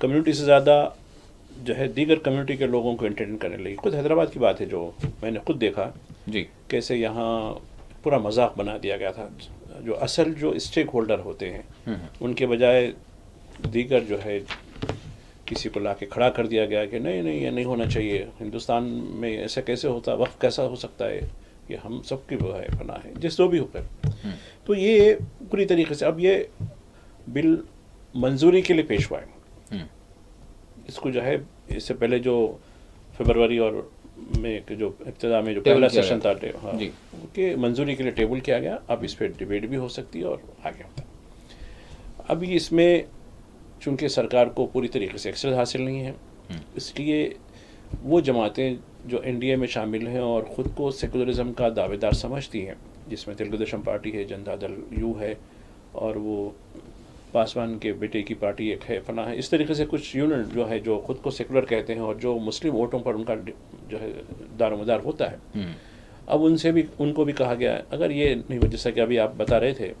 Community سے زیادہ جو ہے دیگر کمیونٹی کے لوگوں کو انٹرٹین کرنے لگی. خود حیدرآباد کی بات ہے جو میں نے خود دیکھا جی کیسے یہاں پورا مذاق بنا دیا گیا تھا. جو اصل جو اسٹیک ہولڈر ہوتے ہیں ان کے بجائے دیگر جو ہے کسی کو لا کے کھڑا کر دیا گیا کہ نہیں یہ نہیں ہونا چاہیے, ہندوستان میں ایسا کیسے ہوتا, وقت کیسا ہو سکتا ہے, یہ ہم سب کی وہ ہے پناہ ہے, جس جو بھی ہو کر. تو یہ پوری طریقے سے اب یہ بل منظوری کے لیے پیش ہوا ہے. اس کو جو ہے اس سے پہلے جو فروری اور میں جو ابتدا میں جو پہلا سیشن تھا کہ منظوری کے لیے ٹیبل کیا گیا. اب اس پہ ڈیبیٹ بھی ہو سکتی ہے اور آگے ہوتا ہے. اب اس میں چونکہ سرکار کو پوری طریقے سے اکثریت حاصل نہیں ہے, اس لیے وہ جماعتیں جو این ڈی اے میں شامل ہیں اور خود کو سیکولرزم کا دعوے دار سمجھتی ہیں, جس میں تلگو دیشم پارٹی ہے, جنتا دل یو ہے, اور وہ پاسوان کے بیٹے کی پارٹی ایک ہے فلاں ہے, اس طریقے سے کچھ یونٹ جو ہے جو خود کو سیکولر کہتے ہیں اور جو مسلم ووٹوں پر ان کا جو ہے دار و مدار ہوتا ہے. اب ان کو بھی کہا گیا ہے اگر یہ نہیں, جیسا کہ ابھی آپ بتا رہے تھے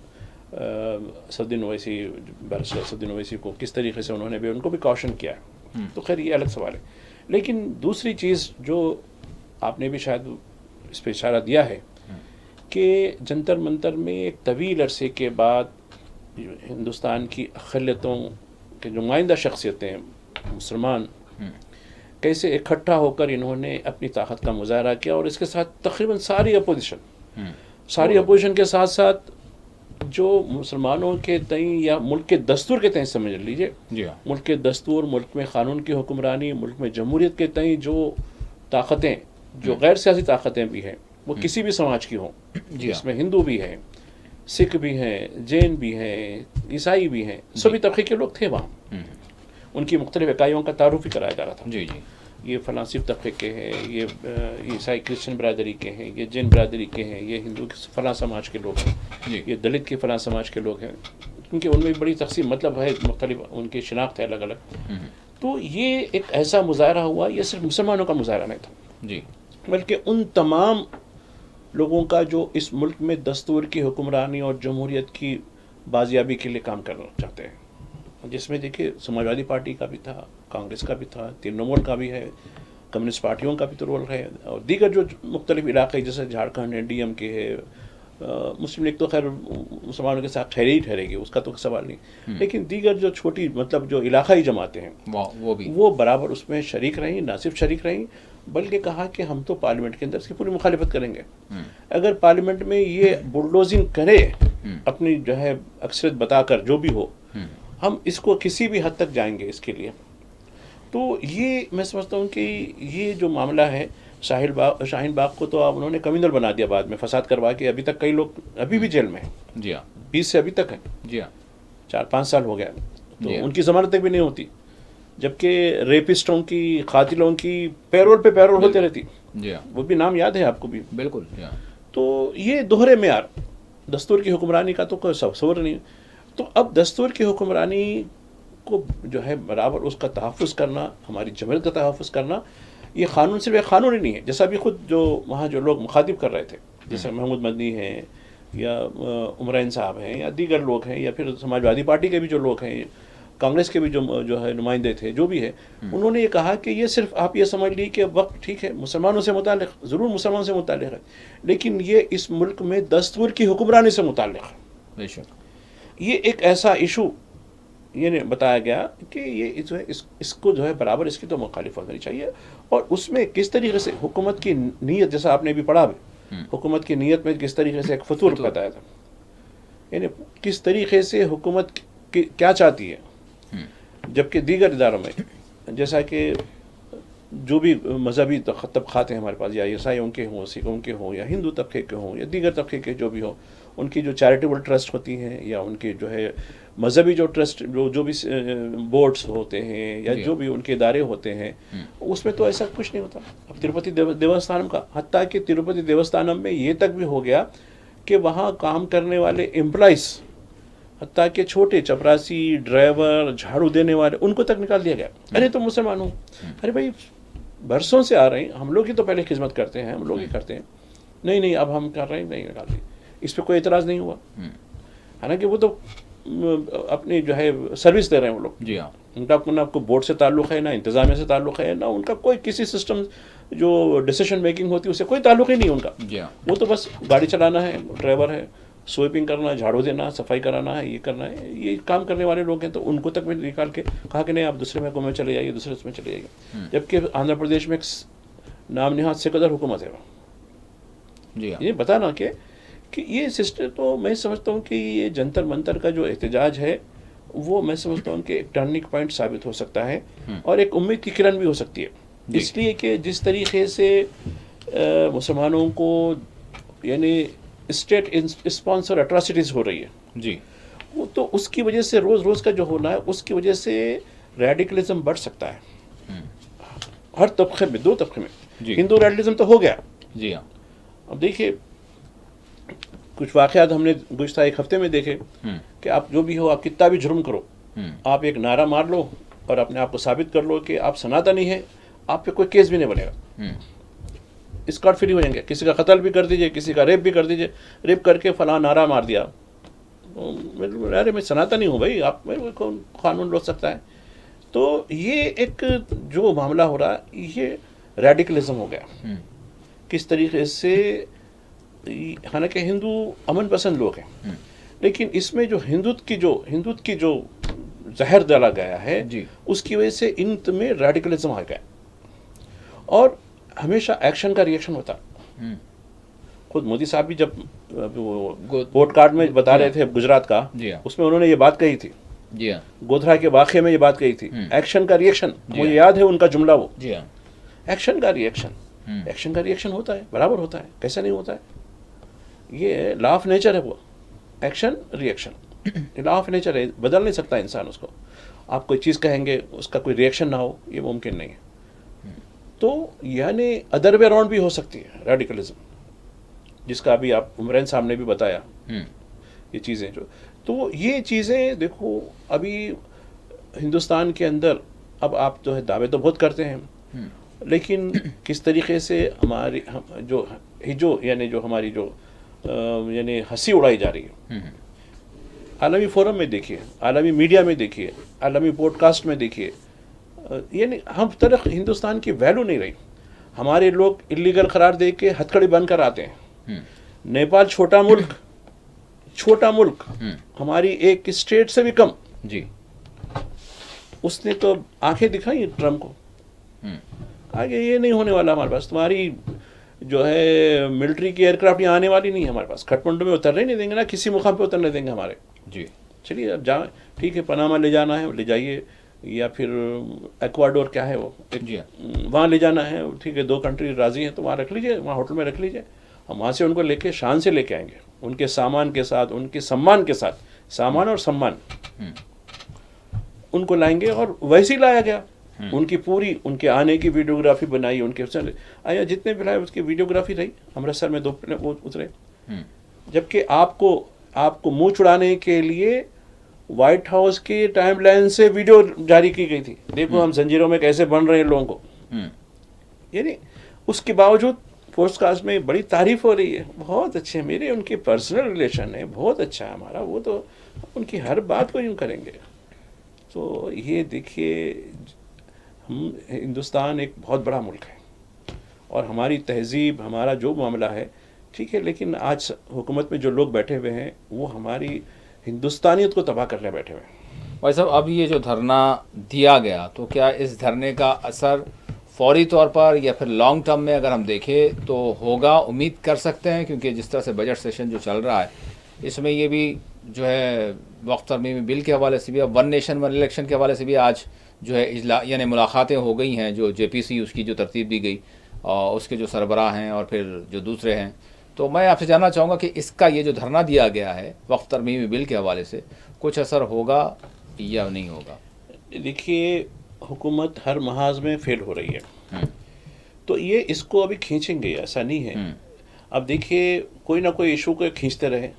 اسدالدین اویسی, بیرسٹر اسدالدین اویسی کو کس طریقے سے انہوں نے بھی ان کو بھی کوشن کیا ہے, تو خیر یہ الگ سوال ہے. لیکن دوسری چیز جو آپ نے بھی شاید اس پہ اشارہ دیا ہے کہ جنتر منتر میں ایک طویل عرصے کے بعد ہندوستان کی اقلیتوں کے نمائندہ شخصیتیں مسلمان کیسے اکٹھا ہو کر انہوں نے اپنی طاقت کا مظاہرہ کیا, اور اس کے ساتھ تقریباً ساری اپوزیشن کے ساتھ ساتھ جو مسلمانوں کے تئیں یا ملک کے دستور کے تئیں سمجھ لیجئے, ملک کے دستور, ملک میں قانون کی حکمرانی, ملک میں جمہوریت کے تئیں جو طاقتیں, جو غیر سیاسی طاقتیں بھی ہیں, وہ کسی بھی سماج کی ہوں, جس میں ہندو بھی ہیں, سکھ بھی ہیں, جین بھی ہیں, عیسائی بھی ہیں, سبھی طبقے کے لوگ تھے وہاں. ان کی مختلف اکائیوں کا تعارف بھی کرایا جا رہا تھا. یہ فلاسف طبقے کے ہیں, یہ عیسائی کرسچن برادری کے ہیں, یہ جین برادری کے ہیں, یہ ہندو فلاں سماج کے لوگ ہیں, یہ دلت کے فلاں سماج کے لوگ ہیں, کیونکہ ان میں بڑی تقسیم مطلب ہے, مختلف ان کی شناخت ہے الگ الگ. تو یہ ایک ایسا مظاہرہ ہوا, یہ صرف مسلمانوں کا مظاہرہ نہیں تھا, بلکہ ان تمام لوگوں کا جو اس ملک میں دستور کی حکمرانی اور جمہوریت کی بازیابی کے لیے کام کرنا چاہتے ہیں, جس میں دیکھیے سماجوادی پارٹی کا بھی تھا, کانگریس کا بھی تھا, ترنمول کا بھی ہے, کمیونسٹ پارٹیوں کا بھی تو رول ہے, اور دیگر جو مختلف علاقے جیسے جھارکھنڈ ہے, ڈی ایم کے ہے, مسلم لیگ تو خیر مسلمانوں کے ساتھ ٹھہرے ہی ٹھہرے گی, اس کا تو سوال نہیں, لیکن دیگر جو چھوٹی مطلب جو علاقائی جماعتیں ہیں وہ برابر اس میں شریک رہیں, نہ صرف شریک رہیں بلکہ کہا کہ ہم تو پارلیمنٹ کے اندر اس کی پوری مخالفت کریں گے. اگر پارلیمنٹ میں یہ بلڈوزنگ کرے اپنی جو ہے اکثریت بتا کر جو بھی ہو, ہم اس کو کسی بھی حد تک جائیں گے اس کے لیے. تو یہ میں سمجھتا ہوں کہ یہ جو معاملہ ہے, شاہین باغ کو تو انہوں نے کمیونل بنا دیا بعد میں فساد کروا کے, ابھی تک کئی لوگ ابھی بھی جیل میں ہیں, 20 سے ابھی تک ہیں, 4-5 سال ہو گیا, تو ان کی ضمانت تک بھی نہیں ہوتی, جبکہ ریپسٹوں کی, قاتلوں کی پیرول پہ پیرول ہوتے رہتی, وہ بھی نام یاد ہے آپ کو بھی بالکل. تو یہ دوہرے معیار, دستور کی حکمرانی کا تو کوئی تصور نہیں. تو اب دستور کی حکمرانی کو جو ہے برابر اس کا تحفظ کرنا, ہماری جمہوریت کا تحفظ کرنا, یہ قانون صرف ایک قانون ہی نہیں ہے, جیسا بھی خود جو وہاں جو لوگ مخاطب کر رہے تھے, جیسے محمود مدنی ہیں یا عمرین صاحب ہیں یا دیگر لوگ ہیں, یا پھر سماجوادی پارٹی کے بھی جو لوگ ہیں, کانگریس کے بھی جو ہے نمائندے تھے, جو بھی ہے, انہوں نے یہ کہا کہ یہ صرف آپ یہ سمجھ لی کہ وقت ٹھیک ہے مسلمانوں سے متعلق, ضرور مسلمانوں سے متعلق ہے, لیکن یہ اس ملک میں دستور کی حکمرانی سے متعلق ہے. بے شک یہ ایک ایسا ایشو یہ بتایا گیا کہ یہ جو ہے اس کو جو ہے برابر اس کی تو مخالفت کرنی چاہیے, اور اس میں کس طریقے سے حکومت کی نیت, جیسا آپ نے بھی پڑھا, حکومت کی نیت میں کس طریقے سے ایک فطور بتایا تھا, یعنی کس طریقے سے حکومت کیا چاہتی ہے, جبکہ دیگر اداروں میں جیسا کہ جو بھی مذہبی طبقات ہیں ہمارے پاس, یا عیسائیوں کے ہوں, سکھوں کے ہوں, یا ہندو طبقے کے ہوں, یا دیگر طبقے کے جو بھی ہوں, ان کی جو چیریٹیبل ٹرسٹ ہوتی ہیں, یا ان کے جو ہے مذہبی جو ٹرسٹ جو بھی بورڈز ہوتے ہیں, یا جو بھی ان کے ادارے ہوتے ہیں, اس میں تو ایسا کچھ نہیں ہوتا. اب تروپتی دیوستھانم کا, حتیٰ کہ تروپتی دیوستھانم میں یہ تک بھی ہو گیا کہ وہاں کام کرنے والے امپلائز, حتیٰ کہ چھوٹے چپراسی, ڈرائیور, جھاڑو دینے والے, ان کو تک نکال دیا گیا. ارے تو مسلمان ہوں, ارے بھائی برسوں سے آ رہے ہیں, ہم لوگ ہی تو پہلے خدمت کرتے ہیں, ہم لوگ ہی کرتے ہیں, نہیں اب ہم کر رہے ہیں, نہیں نکال دی. اس پہ کوئی اعتراض نہیں ہوا, حالانکہ وہ تو اپنی جو ہے سروس دے رہے ہیں وہ لوگ. ان کا نہ کوئی بورڈ سے تعلق ہے، نہ انتظامیہ سے تعلق ہے، نہ ان کا کوئی کسی سسٹم جو ڈیسیشن میکنگ ہوتی ہے اس سے کوئی تعلق ہی نہیں ان کا. جی ہاں. وہ تو بس گاڑی چلانا ہے، ڈرائیور ہے، سویپنگ کرنا، جھاڑو دینا، صفائی کرانا ہے، یہ کرنا ہے، یہ کام کرنے والے لوگ ہیں. تو ان کو تک میں نکال کے کہا کہ نہیں آپ دوسرے محکمے میں چلے جائیے، دوسرے اس میں چلے جائیے. جبکہ آندھرا پردیش میں ایک نام نہاد سیکولر حکومت ہے. جی ہاں. یہ بتانا کہ یہ سسٹم، تو میں سمجھتا ہوں کہ یہ جنتر منتر کا جو احتجاج ہے وہ میں سمجھتا ہوں کہ ایک ٹرننگ پوائنٹ ثابت ہو سکتا ہے اور ایک امید کی کرن بھی ہو سکتی ہے. اس لیے کہ جس طریقے سے مسلمانوں کو یعنی اسٹیٹ اسپانسر اٹراسٹیز ہو رہی ہے جی. وہ تو اس کی وجہ سے روز روز کا جو ہونا ہے اس کی وجہ سے ریڈیکلزم بڑھ سکتا ہے ہر طبقے میں، دو طبقے میں. جی. ہندو ریڈیکلزم تو ہو گیا. جی ہاں. اب دیکھیے کچھ واقعات ہم نے گزشتہ ایک ہفتے میں دیکھے کہ آپ جو بھی ہو، آپ کتنا بھی جرم کرو، آپ ایک نعرہ مار لو اور اپنے آپ کو ثابت کر لو کہ آپ سناتنی ہے، آپ پہ کوئی کیس بھی نہیں بنے گا، اسکاٹ فری ہو جائیں گے. کسی کا قتل بھی کر دیجئے، کسی کا ریپ بھی کر دیجئے، ریپ کر کے فلاں نعرہ مار دیا، ارے میں سناتنی ہوں بھائی، آپ میں کون قانون روک سکتا ہے. تو یہ ایک جو معاملہ ہو رہا یہ ریڈیکلزم ہو گیا. کس طریقے سے، حالانکہ ہندو امن پسند لوگ ہیں، لیکن اس میں جو ہندوت کی جو زہر ڈالا گیا ہے جی. اس کی وجہ سے ان میں ریڈیکلزم آ گیا. اور ہمیشہ ایکشن کا ریئیکشن ہوتا. خود مودی صاحب بھی جب پوڈ کاسٹ میں بتا رہے تھے گجرات کا، جی ہاں. اس میں انہوں نے یہ بات کہی تھی، جی ہاں. گودھرا کے واقعے میں یہ بات کہی تھی، ایکشن کا ریئیکشن. مجھے یاد ہے ان کا جملہ، وہ جی ہاں. ایکشن کا ریئیکشن. ایکشن کا ریئیکشن ہوتا ہے، برابر ہوتا ہے، کیسا نہیں ہوتا ہے. یہ لا آف نیچر ہے، وہ action reaction law of nature ہے، بدل نہیں سکتا انسان اس کو. آپ کوئی چیز کہیں گے اس کا کوئی ریئیکشن نہ ہو، یہ ممکن نہیں ہے. تو یعنی ادر وے اراؤنڈ بھی ہو سکتی ہے ریڈیکلزم، جس کا ابھی آپ عمران صاحب نے بھی بتایا یہ چیزیں جو. تو یہ چیزیں دیکھو ابھی ہندوستان کے اندر اب آپ جو ہے دعوے تو بہت کرتے ہیں، لیکن کس طریقے سے ہماری جو یعنی جو ہماری جو یعنی ہنسی اڑائی جا رہی ہے. عالمی فورم میں دیکھیے، عالمی میڈیا میں دیکھیے، عالمی پوڈ کاسٹ میں دیکھیے، یعنی ہم طرف ہندوستان کی ویلو نہیں رہی. ہمارے لوگ اللیگل قرار دے کے ہتھکڑی بن کر آتے ہیں. نیپال چھوٹا ملک ہماری ایک اسٹیٹ سے بھی کم. جی. اس نے تو آنکھیں دکھائی ٹرمپ کو، آگے یہ نہیں ہونے والا ہمارے پاس، تمہاری جو ہے ملٹری کی ایئر کرافٹ یہاں آنے والی نہیں ہے ہمارے پاس، کھٹمنڈو میں اترنے نہیں دیں گے، نہ کسی مقام پہ اترنے دیں گے ہمارے. جی. چلیے اب جائیں، ٹھیک ہے، پناما لے جانا ہے لے جائیے، یا پھر ایکواڈور کیا ہے وہ، جی وہاں لے جانا ہے، ٹھیک ہے، 2 کنٹری راضی ہیں تو وہاں رکھ لیجیے، وہاں ہوٹل میں رکھ لیجیے. ہم وہاں سے ان کو لے کے شان سے لے کے آئیں گے، ان کے سامان کے ساتھ، ان کے سمان کے ساتھ، سامان اور سمان ان کو لائیں گے. اور ویسے ہی لایا گیا، ان کی پوری ان کے آنے کی ویڈیوگرافی بنائی، ان کے آیا جتنے بھی لائے اس کی ویڈیوگرافی رہی. امرتسر میں 2 وہ اترے، جبکہ آپ کو منہ چھڑانے کے لیے وائٹ ہاؤس کی ٹائم لائن سے ویڈیو جاری کی گئی تھی، دیکھو ہم زنجیروں میں کیسے بن رہے ہیں لوگوں کو. یعنی اس کے باوجود پوڈ کاسٹ میں بڑی تعریف ہو رہی ہے، بہت اچھے ہیں میرے ان کے پرسنل ریلیشن ہے، بہت اچھا ہے ہمارا، وہ تو ان کی ہر بات کو یوں کریں گے. تو یہ دیکھیے ہم ہندوستان ایک بہت بڑا ملک ہے اور ہماری تہذیب، ہمارا جو معاملہ ہے ٹھیک ہے، لیکن آج حکومت میں جو لوگ بیٹھے ہوئے ہیں وہ ہماری ہندوستانیت کو تباہ کرنے بیٹھے ہوئے ہیں. بھائی صاحب، اب یہ جو دھرنا دیا گیا تو کیا اس دھرنے کا اثر فوری طور پر یا پھر لانگ ٹرم میں اگر ہم دیکھیں تو ہوگا، امید کر سکتے ہیں؟ کیونکہ جس طرح سے بجٹ سیشن جو چل رہا ہے اس میں یہ بھی جو ہے وقت ترمیمی بل کے حوالے سے بھی، اب 1 نیشن 1 الیکشن کے حوالے سے بھی آج جو ہے یعنی ملاقاتیں ہو گئی ہیں، جو JPC اس کی جو ترتیب دی گئی اور اس کے جو سربراہ ہیں اور پھر جو دوسرے ہیں. تو میں آپ سے جاننا چاہوں گا کہ اس کا یہ جو دھرنا دیا گیا ہے وقت ترمیمی بل کے حوالے سے کچھ اثر ہوگا یا نہیں ہوگا؟ دیکھیے حکومت ہر محاذ میں فیل ہو رہی ہے، تو یہ اس کو ابھی کھینچیں گے، ایسا نہیں ہے. اب دیکھیے کوئی نہ کوئی ایشو کو کھینچتے رہے.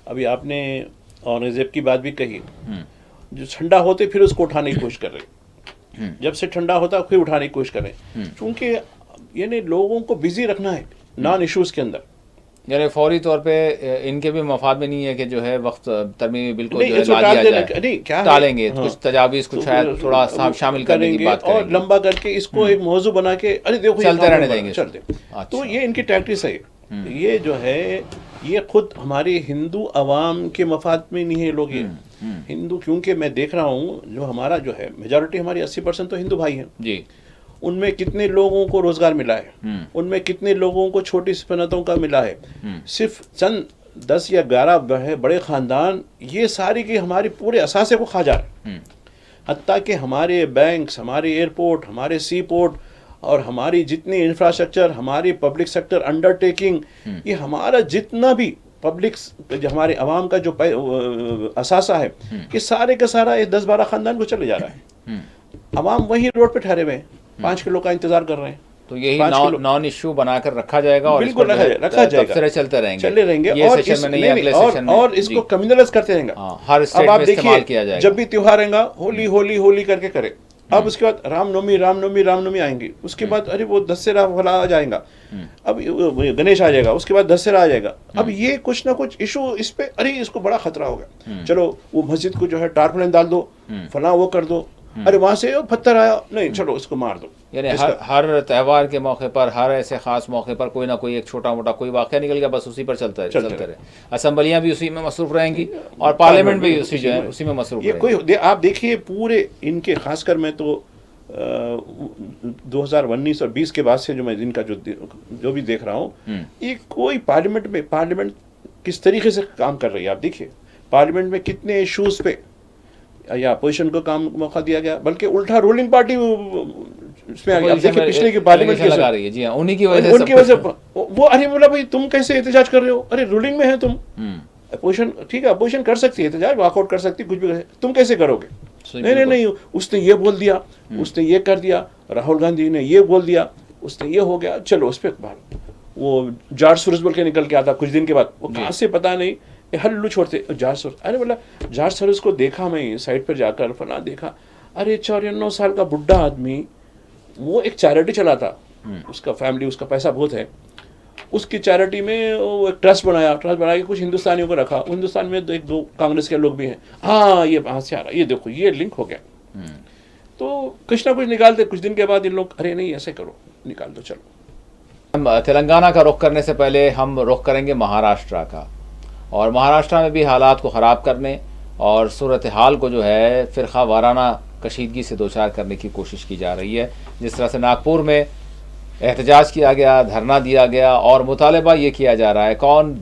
ابھی آپ نے اورنگزیب کی بات بھی کہی، جو ٹھنڈا ہوتے پھر اس کو اٹھانے کی کوشش کر رہے، جب سے ٹھنڈا ہوتا پھر اٹھانے کی کوشش کر رہے، چونکہ یعنی لوگوں کو بزی رکھنا ہے نان ایشوز کے اندر. یعنی فوری طور پہ ان کے بھی مفاد میں نہیں ہے کہ جو ہے وقت ترمیمی بل کو جو ہے اس کو لا ٹال دیا دینا، جائے، نہیں کیا ہے، ٹالیں گے ہاں، کچھ تجاویز کو شاید تھوڑا شامل کرنے کی بات اور کریں گے، لمبا کر کے اس کو ایک موضوع بنا کے ارے دیکھو چلتے رہنے دیں گے، چلتے. اچھا. تو یہ ان کی ٹیکٹکس ہے. یہ جو ہے یہ خود ہماری ہندو عوام کے مفاد میں نہیں ہے لوگ. یہ ہندو، کیونکہ میں دیکھ رہا ہوں جو ہمارا جو ہے میجورٹی ہماری 80% تو ہندو بھائی ہیں. جی، ان میں کتنے لوگوں کو روزگار ملا ہے، ان میں کتنے لوگوں کو چھوٹی صنعتوں کا ملا ہے. صرف چند 10 یا 11 بڑے خاندان یہ ساری کی ہماری پورے اثاثے کو کھا جا رہے ہیں. حتیٰ کہ ہمارے بینکس، ہمارے ایئرپورٹ، ہمارے سی پورٹ اور ہماری جتنی انفراسٹرکچر، ہماری پبلک سیکٹر انڈر ٹیکنگ، یہ ہمارا جتنا بھی پبلک جو ہمارے عوام کا جو اثاثہ ہے، یہ سارے کا سارا 10-12 خاندان کو چلے جا رہا ہے. عوام وہی روڈ پہ ٹھہرے ہوئے ہیں، 5 کلو کا انتظار کر رہے ہیں. تو یہی نان ایشو بنا کر رکھا جائے گا اور بالکل رکھا جائے گا، تبصرے چلتے رہیں گے، چلے رہیں گے. یہ اور سیشن میں نہیں، اگلے سیشن میں، اور اس کو کمیونلائز کرتے رہیں گے. ہر اسٹیٹ اب میں آپ استعمال کیا دیکھیے جائے گا. جب بھی تیوہار آئے گا ہولی ہولی ہولی کر کے کرے. اب اس کے بعد رام نومی آئیں گی. اس کے بعد ارے وہ دسہرا والا آ جائے گا. اب گنیش آ جائے گا. اس کے بعد دسہرا آ جائے گا. اب یہ کچھ نہ کچھ ایشو اس پہ، ارے اس کو بڑا خطرہ ہوگا. چلو وہ مسجد کو جو ہے ٹارپلن ڈال دو، فلاں وہ کر دو. ارے وہاں سے پتھر آیا، نہیں چلو اس کو مار دو. یعنی ہر تہوار کے موقع پر، ہر ایسے خاص موقع پر کوئی نہ کوئی ایک چھوٹا موٹا کوئی واقعہ نکل گیا، بس اسی پر چلتے رہے. اسمبلیاں بھی اسی میں مصروف رہیں گی اور پارلیمنٹ بھی اسی میں مصروف یہ رہے کوئی گی. آپ دیکھیے پورے ان کے، خاص کر میں تو 2019 اور 20 کے بعد سے جو میں ان کا جو بھی دیکھ رہا ہوں، یہ کوئی پارلیمنٹ کس طریقے سے کام کر رہی ہے. آپ دیکھیے پارلیمنٹ میں کتنے ایشوز پہ یا اپوزیشن کو کام موقع دیا گیا، بلکہ الٹا رولنگ پارٹی اس میں آپ دیکھیے پچھلے کی پارلیمنٹ لگا رہی ہے. جی ہاں، انہی کی ان کی وجہ سے وہ ارے بولا بھائی تم کیسے احتجاج کر رہے ہو؟ ارے رولنگ میں ہے تم. اپوزیشن ٹھیک ہے، اپوزیشن کر سکتی ہے احتجاج، واک آؤٹ کر سکتی، کچھ بھی کر سکتی، تم کیسے کرو گے؟ نہیں اس نے یہ بول دیا، اس نے یہ کر دیا، راہل گاندھی نے یہ بول دیا، اس نے یہ ہو گیا، چلو اس پہ اخبار. وہ جارج سورس بول کے نکل کے آتا کچھ دن کے بعد، وہ کہاں سے پتا نہیں ہلو چھوڑتے جارج سورس. ارے بولا جارج سورس کو دیکھا میں سائٹ پر جا کر، فلاں دیکھا، ارے 54 سال کا بڈھا آدمی، وہ ایک چیریٹی چلاتا، اس کا فیملی، اس کا پیسہ بہت ہے. اس کی چیریٹی میں وہ ایک ٹرسٹ بنا کے کچھ ہندوستانیوں کو رکھا. ہندوستان میں 1-2 کانگریس کے لوگ بھی ہیں. ہاں یہ وہاں سے آ رہا، یہ دیکھو یہ لنک ہو گیا. تو کچھ نہ کچھ نکالتے. کچھ دن کے بعد ان لوگ ارے نہیں ایسے کرو، نکال دو. چلو ہم تلنگانہ کا رخ کرنے سے پہلے ہم رخ کریں گے مہاراشٹرا کا. اور مہاراشٹرا میں بھی حالات کو خراب کرنے اور صورتحال کو جو ہے فرقہ وارانہ کشیدگی سے دوچار کرنے کی کوشش کی جا رہی ہے. جس طرح سے ناگپور میں احتجاج کیا گیا، دھرنا دیا گیا اور مطالبہ یہ کیا جا رہا ہے، کون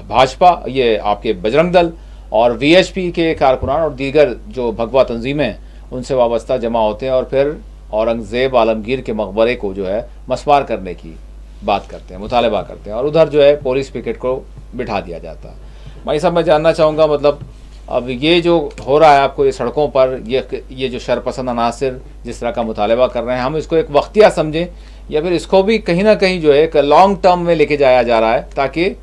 بھاجپا، یہ آپ کے بجرنگ دل اور وی ایچ پی کے کارکنان اور دیگر جو بھگوا تنظیمیں ان سے وابستہ جمع ہوتے ہیں اور پھر اورنگزیب عالمگیر کے مقبرے کو جو ہے مسمار کرنے کی بات کرتے ہیں، مطالبہ کرتے ہیں، اور ادھر جو ہے پولیس پکیٹ کو بٹھا دیا جاتا ہے. میں صاحب میں جاننا چاہوں گا، مطلب اب یہ جو ہو رہا ہے آپ کو یہ سڑکوں پر، یہ جو شرپسند عناصر جس طرح کا مطالبہ کر رہے ہیں، ہم اس کو ایک وقتیہ سمجھیں یا پھر اس کو بھی کہیں نہ کہیں جو ہے ایک لانگ ٹرم میں لے کے جایا جا رہا ہے، تاکہ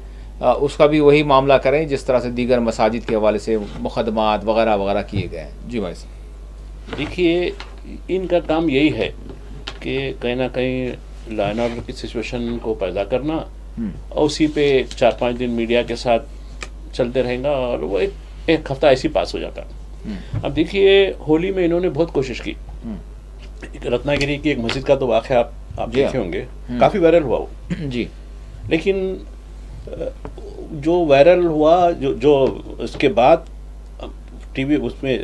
اس کا بھی وہی معاملہ کریں جس طرح سے دیگر مساجد کے حوالے سے مقدمات وغیرہ وغیرہ کیے گئے ہیں. جی بھائی صاحب. دیکھیے ان کا کام یہی ہے کہ کہیں نہ کہیں لا اینڈ آرڈر کی سچویشن کو پیدا کرنا، اور اسی پہ 4-5 دن میڈیا کے ساتھ چلتے رہیں گا اور وہ ایک ہفتہ ایسی پاس ہو جاتا. اب دیکھیے ہولی میں انہوں نے بہت کوشش کی. رتنا گیری کی ایک مسجد کا تو واقعہ آپ دیکھے ہوں گے، کافی وائرل ہوا وہ. جی. لیکن جو وائرل ہوا، جو اس کے بعد ٹی وی اس میں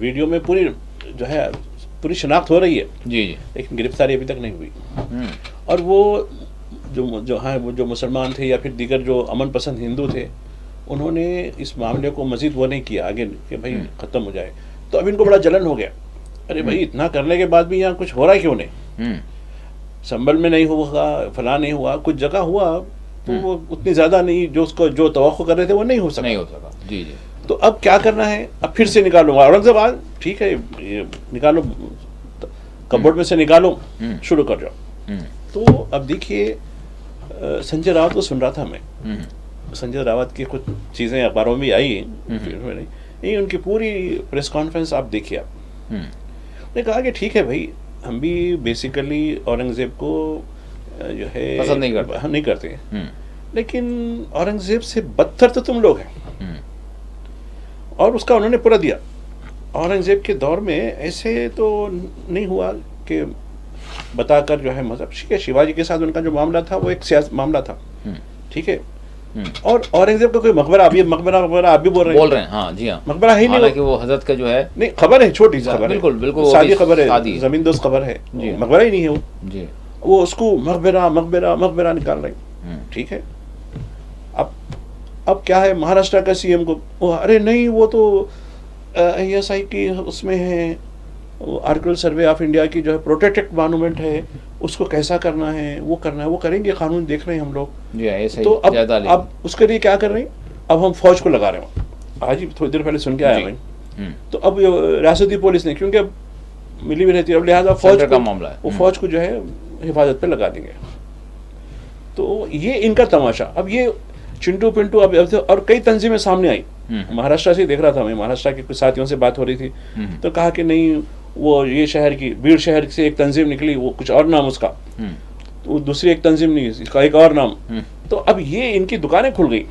ویڈیو میں پوری شناخت ہو رہی ہے. جی جی. لیکن گرفتاری ابھی تک نہیں ہوئی. اور وہ جو مسلمان تھے یا پھر دیگر جو امن پسند ہندو تھے، انہوں نے اس معاملے کو مزید وہ نہیں کیا آگے کہ بھائی ختم ہو جائے. تو اب ان کو بڑا جلن ہو گیا، ارے بھائی اتنا کرنے کے بعد بھی یہاں کچھ ہو رہا ہے کیوں نہیں؟ سنبل میں نہیں ہوا، فلاں نہیں ہوا، کچھ جگہ ہوا تو وہ اتنی زیادہ نہیں، جو توقع کر رہے تھے وہ نہیں ہو سکا. جی جی. تو اب کیا کرنا ہے؟ اب پھر سے نکالوں گا اورنگ زیب، ٹھیک ہے یہ نکالو، کبورڈ میں سے نکالو، شروع کر جاؤ. تو اب دیکھیے سنجے راوت کو سن رہا تھا میں، سنجے راوت کی کچھ چیزیں اخباروں میں آئی، ان کی پوری پریس کانفرنس آپ دیکھیے. آپ نے کہا کہ ٹھیک ہے بھائی، ہم بھی بیسیکلی اورنگ زیب کو جو ہے پسند نہیں کرتے لیکن اورنگزیب سے بدتر تو تم لوگ ہیں، اور اس کا انہوں نے پورا دیا. اورنگزیب کے دور میں ایسے تو نہیں ہوا کہ بتا کر جو ہے مذہب. شیواجی کے ساتھ ان کا جو معاملہ تھا وہ ایک سیاسی معاملہ تھا، ٹھیک ہے. اور اورنگزیب کا کوئی مقبرہ ابھی مقبرہ آپ بھی بول رہے ہیں، ہاں جی ہاں، مقبرہ ہی نہیں، حالانکہ وہ حضرت کا جو ہے نہیں خبر ہے، چھوٹی سی خبر ہے، بالکل سادی خبر ہے، زمین دوست خبر ہے، مقبرہ ہی نہیں ہے وہ. جی وہ اس کو مقبرہ نکال رہے ہیں، ٹھیک ہے. اب کیا ہے، مہاراشٹر کا سی ایم کو ارے نہیں وہ تو آئی ایس آئی کی اس میں ہے، آرکیولوجیکل سروے آف انڈیا کی جو ہے پروٹیکٹڈ مانومنٹ ہے، اس کو کیسا کرنا ہے، وہ کریں گے، قانون دیکھ رہے ہیں ہم لوگ. جی ایسا ہی. تو اب اس کے لیے کیا کر رہے ہیں، اب ہم فوج کو لگا رہے ہیں. آج ہی تھوڑی دیر پہلے سن کے آیا میں. تو اب ریاستی پولیس نے، کیونکہ اب ملی بھی رہتی ہے، اب لہٰذا فوج کا معاملہ ہے، وہ فوج کو جو ہے حفاظت پہ لگا دیں گے. تو یہ ان کا تماشا. اب یہ چنٹو پنٹو اب اور کئی تنظیمیں سامنے آئی. مہاراشٹر سے دیکھ رہا تھا میں، مہاراشٹر کے کچھ ساتھیوں سے بات ہو رہی تھی، تو کہا کہ نہیں وہ یہ شہر کی بیڑ شہر سے ایک تنظیم نکلی، وہ کچھ اور نام اس کا، وہ دوسری ایک تنظیم نہیں، اس کا ایک اور نام. تو اب یہ ان کی دکانیں کھل گئی.